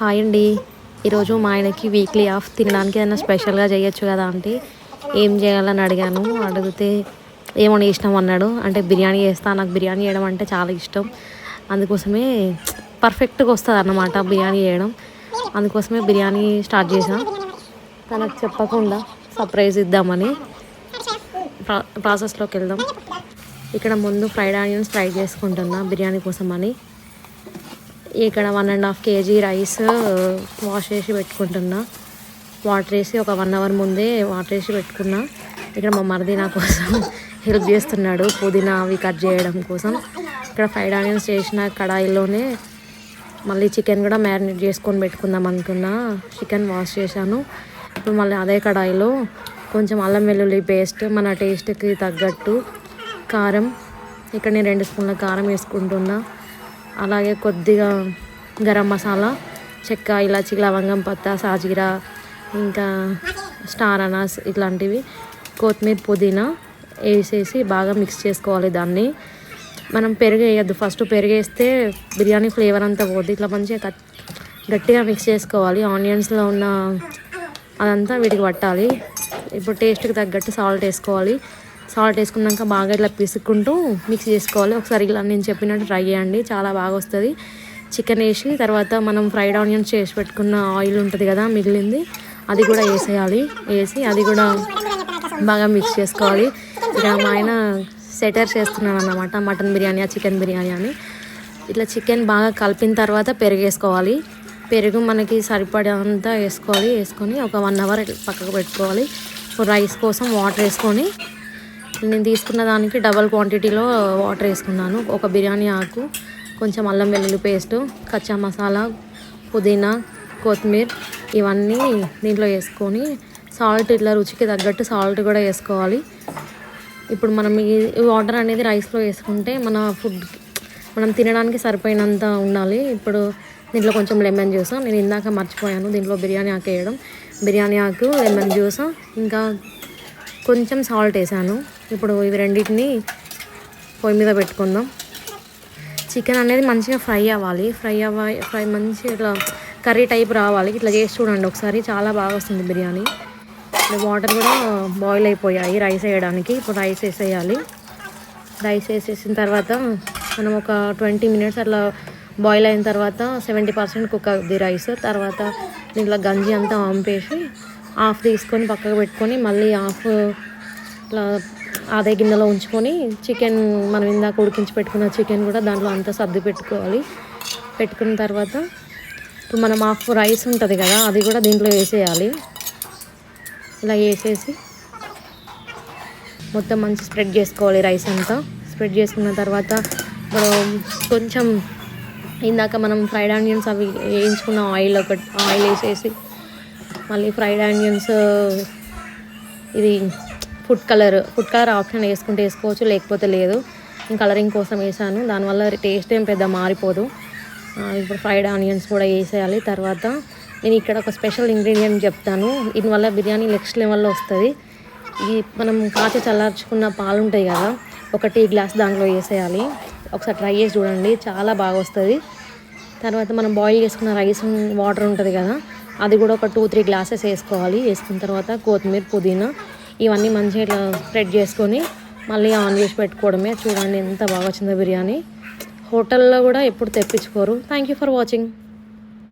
Hi అండి. ఈరోజు మా ఆయనకి వీక్లీ ఆఫ్ తినడానికి ఏదైనా స్పెషల్గా చేయొచ్చు కదా అంటే ఏం చేయాలని అడిగాను. అడిగితే ఏమని ఇష్టం అన్నాడు. అంటే బిర్యానీ చేస్తా, నాకు బిర్యానీ చేయడం అంటే చాలా ఇష్టం. అందుకోసమే పర్ఫెక్ట్గా వస్తుంది అన్నమాట బిర్యానీ చేయడం. అందుకోసమే బిర్యానీ స్టార్ట్ చేసాం. తనకు చెప్పకుండా సర్ప్రైజ్ ఇద్దామని ప్రాసెస్లోకి వెళ్దాం. ఇక్కడ ముందు ఫ్రైడ్ ఆనియన్స్ ఫ్రై చేసుకుంటున్నా బిర్యానీ కోసం అని. ఇక్కడ 1.5 kg రైస్ వాష్ చేసి పెట్టుకుంటున్నా. వాటర్ వేసి ఒక 1 hour ముందే వాటర్ వేసి పెట్టుకున్నా. ఇక్కడ మా మరిది నా కోసం హెల్ప్ చేస్తున్నాడు పుదీనా అవి కట్ చేయడం కోసం. ఇక్కడ ఫ్రైడ్ ఆనియన్స్ చేసిన కడాయిలోనే మళ్ళీ చికెన్ కూడా మ్యారినేట్ చేసుకొని పెట్టుకుందాం అనుకున్నా. చికెన్ వాష్ చేశాను. ఇప్పుడు మళ్ళీ అదే కడాయిలో కొంచెం అల్లం వెల్లుల్లి పేస్ట్, మన టేస్ట్కి తగ్గట్టు కారం, ఇక్కడ నేను 2 స్పూన్ల కారం వేసుకుంటున్నా. అలాగే కొద్దిగా గరం మసాలా, చెక్క, ఇలాచి, లవంగం, పత్తా, సాజీరా, ఇంకా స్టార్ అనాస్ ఇట్లాంటివి, కొత్తిమీర, పుదీనా వేసేసి బాగా మిక్స్ చేసుకోవాలి. దాన్ని మనం పెరుగు వేయద్దు. ఫస్ట్ పెరుగు వేస్తే బిర్యానీ ఫ్లేవర్ అంతా పోద్ది. ఇట్లా మంచిగా గట్టిగా మిక్స్ చేసుకోవాలి. ఆనియన్స్లో ఉన్న అదంతా వీటికి పట్టాలి. ఇప్పుడు టేస్ట్కి తగ్గట్టు సాల్ట్ వేసుకోవాలి. సాల్ట్ వేసుకున్నాక బాగా ఇట్లా పిసుక్కుంటూ మిక్స్ చేసుకోవాలి. ఒకసారి ఇలా నేను చెప్పినట్టు ట్రై చేయండి, చాలా బాగా వస్తుంది. చికెన్ వేసి తర్వాత మనం ఫ్రైడ్ ఆనియన్స్ చేసి పెట్టుకున్న ఆయిల్ ఉంటుంది కదా మిగిలింది, అది కూడా వేసేయాలి. వేసి అది కూడా బాగా మిక్స్ చేసుకోవాలి. ఇక మా ఆయన సెటర్ చేస్తున్నాను అన్నమాట, మటన్ బిర్యానీ చికెన్ బిర్యానీ అని. ఇట్లా చికెన్ బాగా కలిపిన తర్వాత పెరుగు వేసుకోవాలి. పెరుగు మనకి సరిపడంతా వేసుకోవాలి. వేసుకొని ఒక 1 hour పక్కకు పెట్టుకోవాలి. రైస్ కోసం వాటర్ వేసుకొని నేను తీసుకున్న దానికి డబల్ క్వాంటిటీలో వాటర్ వేసుకున్నాను. ఒక బిర్యానీ ఆకు, కొంచెం అల్లం వెల్లుల్లి పేస్టు, కచ్చా మసాలా, పుదీనా, కొత్తిమీర ఇవన్నీ దీంట్లో వేసుకొని సాల్ట్ ఇట్లా రుచికి తగ్గట్టు సాల్ట్ కూడా వేసుకోవాలి. ఇప్పుడు మనం ఈ వాటర్ అనేది రైస్లో వేసుకుంటే మనం తినడానికి సరిపోయినంత ఉండాలి. ఇప్పుడు దీంట్లో కొంచెం లెమన్ జ్యూస్, నేను ఇందాక మర్చిపోయాను దీంట్లో బిర్యానీ ఆకు వేయడం. బిర్యానీ ఆకు, లెమన్ జ్యూస్, ఇంకా కొంచెం సాల్ట్ వేసాను. ఇప్పుడు ఇవి రెండింటిని పొయ్యి మీద పెట్టుకుందాం. చికెన్ అనేది మంచిగా ఫ్రై అవ్వాలి. ఫ్రై మంచిగా ఇట్లా కర్రీ టైప్ రావాలి. ఇట్లా చేసి చూడండి ఒకసారి, చాలా బాగా వస్తుంది బిర్యానీ. వాటర్ కూడా బాయిల్ అయిపోయాయి రైస్ వేయడానికి. ఇప్పుడు రైస్ వేసేయాలి. రైస్ వేసేసిన తర్వాత మనం ఒక 20 minutes అట్లా బాయిల్ అయిన తర్వాత 70% కుక్ అవుద్ది రైస్. తర్వాత దీంట్లో గంజి అంతా వంపేసి హాఫ్ తీసుకొని పక్కకు పెట్టుకొని మళ్ళీ హాఫ్ ఇట్లా అదే గిన్నెలో ఉంచుకొని చికెన్ మనం ఇందాక ఉడికించి పెట్టుకున్న చికెన్ కూడా దాంట్లో అంతా సర్ది పెట్టుకోవాలి. పెట్టుకున్న తర్వాత ఇప్పుడు మనం హాఫ్ రైస్ ఉంటుంది కదా అది కూడా దీంట్లో వేసేయాలి. ఇలా వేసేసి మొత్తం మంచి స్ప్రెడ్ చేసుకోవాలి రైస్ అంతా. స్ప్రెడ్ చేసుకున్న తర్వాత కొంచెం ఇందాక మనం ఫ్రైడ్ ఆనియన్స్ అవి వేయించుకున్న ఆయిల్ వేసేసి మళ్ళీ ఫ్రైడ్ ఆనియన్స్ ఇది ఫుడ్ కలర్ ఆప్షన్ వేసుకుంటే వేసుకోవచ్చు, లేకపోతే లేదు. నేను కలరింగ్ కోసం వేసాను, దానివల్ల టేస్ట్ ఏం పెద్ద మారిపోదు. ఇప్పుడు ఫ్రైడ్ ఆనియన్స్ కూడా వేసేయాలి. తర్వాత నేను ఇక్కడ ఒక స్పెషల్ ఇంగ్రీడియంట్ చెప్తాను, దీనివల్ల బిర్యానీ నెక్స్ట్ లెవెల్లో వస్తుంది. ఇది మనం కాచి చల్లార్చుకున్న పాలు ఉంటాయి కదా, ఒక టీ గ్లాస్ దాంట్లో వేసేయాలి. ఒకసారి ట్రై చేసి చూడండి, చాలా బాగా వస్తుంది. తర్వాత మనం బాయిల్ చేసుకున్న రైస్ వాటర్ ఉంటుంది కదా అది కూడా ఒక 2-3 glasses వేసుకోవాలి. వేసుకున్న తర్వాత కొత్తిమీర, పుదీనా ఇవన్నీ మంచిగా ఇట్లా స్ప్రెడ్ చేసుకొని మళ్ళీ ఆన్ చేసి పెట్టుకోవడమే. చూడండి ఎంత బాగా వచ్చిందో బిర్యానీ. హోటల్లో కూడా ఎప్పుడు తెప్పించుకోరు. Thank you for watching.